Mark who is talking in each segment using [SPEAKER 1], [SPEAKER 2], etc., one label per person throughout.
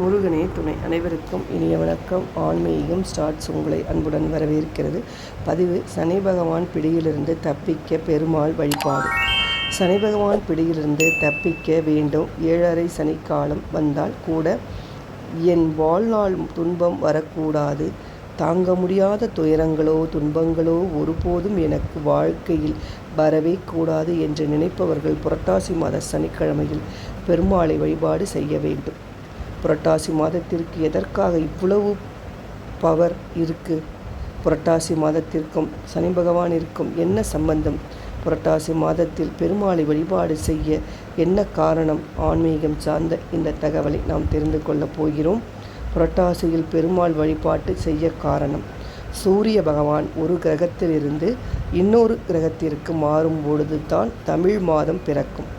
[SPEAKER 1] முருகனே துணை. அனைவருக்கும் இனிய வணக்கம். ஆன்மீகம் ஸ்டார்ட்ஸ் உங்களை அன்புடன் வரவேற்கிறது. பதிவு: சனி பகவான் பிடியிலிருந்து தப்பிக்க பெருமாள் வழிபாடு. சனி பகவான் பிடியிலிருந்து தப்பிக்க வேண்டும். 7.5 சனிக்காலம் வந்தால் கூட என் வாழ்நாள் துன்பம் வரக்கூடாது. தாங்க முடியாத துயரங்களோ துன்பங்களோ ஒருபோதும் எனக்கு வாழ்க்கையில் வரவே கூடாது என்று நினைப்பவர்கள் புரட்டாசி மாத சனிக்கிழமையில் பெருமாளை வழிபாடு செய்ய வேண்டும். புரட்டாசி மாதத்திற்கு எதற்காக இவ்வளவு பவர் இருக்குது? புரட்டாசி மாதத்திற்கும் சனி பகவானிற்கும் என்ன சம்பந்தம்? புரட்டாசி மாதத்தில் பெருமாளை வழிபாடு செய்ய என்ன காரணம்? ஆன்மீகம் சார்ந்த இந்த தகவலை நாம் தெரிந்து கொள்ளப் போகிறோம். புரட்டாசியில் பெருமாள் வழிபாட்டு செய்ய காரணம்: சூரிய பகவான் ஒரு கிரகத்திலிருந்து இன்னொரு கிரகத்திற்கு மாறும் பொழுது தான் தமிழ் மாதம் பிறக்கும்.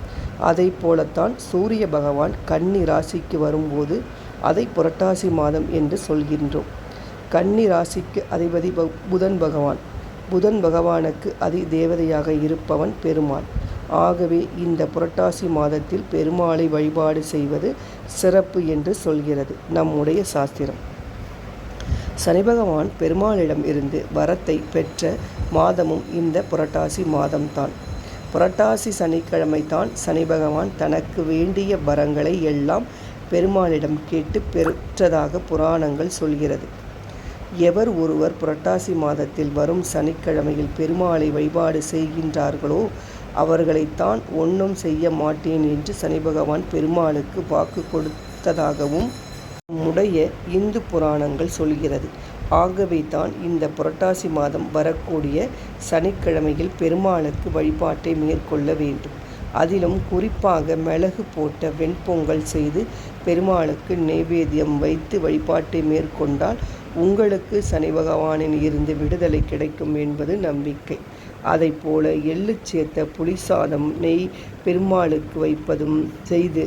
[SPEAKER 1] அதை போலத்தான் சூரிய பகவான் கன்னி ராசிக்கு வரும்போது அதை புரட்டாசி மாதம் என்று சொல்கின்றோம். கன்னி ராசிக்கு அதிபதி புதன் பகவான். புதன் பகவானுக்கு அதி தேவதையாக இருப்பவன் பெருமாள். ஆகவே இந்த புரட்டாசி மாதத்தில் பெருமாளை வழிபாடு செய்வது சிறப்பு என்று சொல்கிறது நம்முடைய சாஸ்திரம். சனி பகவான் பெருமாளிடம் இருந்து வரத்தை பெற்ற மாதமும் இந்த புரட்டாசி மாதம்தான். புரட்டாசி சனிக்கிழமை தான் சனி பகவான் தனக்கு வேண்டிய வரங்களை எல்லாம் பெருமாளிடம் கேட்டு பெற்றதாக புராணங்கள் சொல்கிறது. எவர் ஒருவர் புரட்டாசி மாதத்தில் வரும் சனிக்கிழமையில் பெருமாளை வழிபாடு செய்கின்றார்களோ அவர்களைத்தான் ஒன்றும் செய்ய மாட்டேன் என்று சனி பகவான் பெருமாளுக்கு வாக்கு கொடுத்ததாகவும் நம்முடைய இந்து புராணங்கள் சொல்கிறது. ஆகவே தான் இந்த புரட்டாசி மாதம் வரக்கூடிய சனிக்கிழமையில் பெருமாளுக்கு வழிபாட்டை மேற்கொள்ள வேண்டும். அதிலும் குறிப்பாக மிளகு போட்ட வெண்பொங்கல் செய்து பெருமாளுக்கு நைவேத்தியம் வைத்து வழிபாட்டை மேற்கொண்டால் உங்களுக்கு சனி பகவானின் இருந்து விடுதலை கிடைக்கும் என்பது நம்பிக்கை. அதைப்போல எள்ளு சேர்த்த புளிசாதம் நெய் பெருமாளுக்கு வைப்பதும் செய்து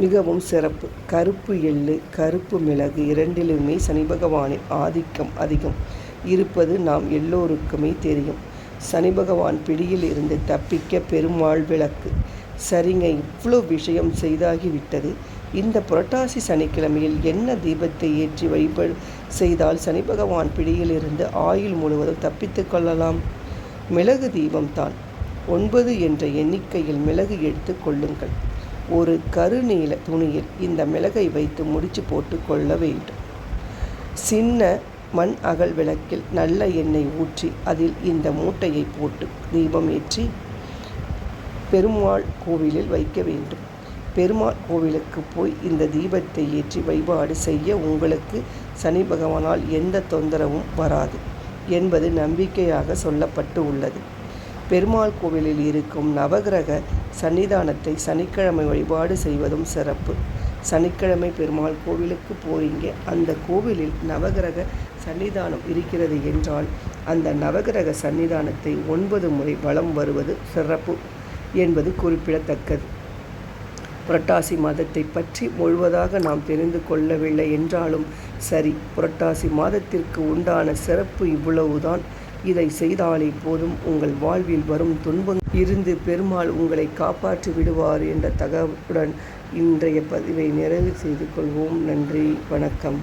[SPEAKER 1] மிகவும் சிறப்பு. கருப்பு எள்ளு கருப்பு மிளகு இரண்டிலுமே சனி பகவானின் ஆதிக்கம் அதிகம் இருப்பது நாம் எல்லோருக்குமே தெரியும். சனி பகவான் பிடியில் இருந்து தப்பிக்க பெருமாள் விளக்கு. சரிங்க, இவ்வளோ விஷயம் செய்தாகிவிட்டது. இந்த புரட்டாசி சனிக்கிழமையில் என்ன தீபத்தை ஏற்றி வழிபாடு செய்தால் சனி பகவான் பிடியில் இருந்து ஆயுள் முழுவதும் தப்பித்து கொள்ளலாம்? மிளகு தீபம்தான். 9 என்ற எண்ணிக்கையில் மிளகு எடுத்து கொள்ளுங்கள். ஒரு கருநீல துணியில் இந்த மிளகை வைத்து முடிச்சு போட்டு கொள்ள வேண்டும். சின்ன மண் அகல் விளக்கில் நல்ல எண்ணெய் ஊற்றி அதில் இந்த மூட்டையை போட்டு தீபம் ஏற்றி பெருமாள் கோவிலில் வைக்க வேண்டும். பெருமாள் கோவிலுக்கு போய் இந்த தீபத்தை ஏற்றி வழிபாடு செய்ய உங்களுக்கு சனி பகவானால் எந்த தொந்தரவும் வராது என்பது நம்பிக்கையாக சொல்லப்பட்டு உள்ளது. பெருமாள் கோவிலில் இருக்கும் நவகிரக சன்னிதானத்தை சனிக்கிழமை வழிபாடு செய்வதும் சிறப்பு. சனிக்கிழமை பெருமாள் கோவிலுக்கு போறீங்க, அந்த கோவிலில் நவகிரக சன்னிதானம் இருக்கிறது என்றால் அந்த நவகிரக சன்னிதானத்தை 9 முறை வலம் வருவது சிறப்பு என்பது குறிப்பிடத்தக்கது. புரட்டாசி மாதத்தை பற்றி முழுவதாக நாம் தெரிந்து கொள்ளவில்லை என்றாலும் சரி, புரட்டாசி மாதத்திற்கு உண்டான சிறப்பு இவ்வளவுதான். இதை செய்தாலே போதும், உங்கள் வாழ்வில் வரும் துன்பம் இருந்து பெருமாள் உங்களை காப்பாற்றி விடுவார் என்ற தகவலுடன் இன்றைய பதிவை நிறைவு செய்து கொள்வோம். நன்றி, வணக்கம்.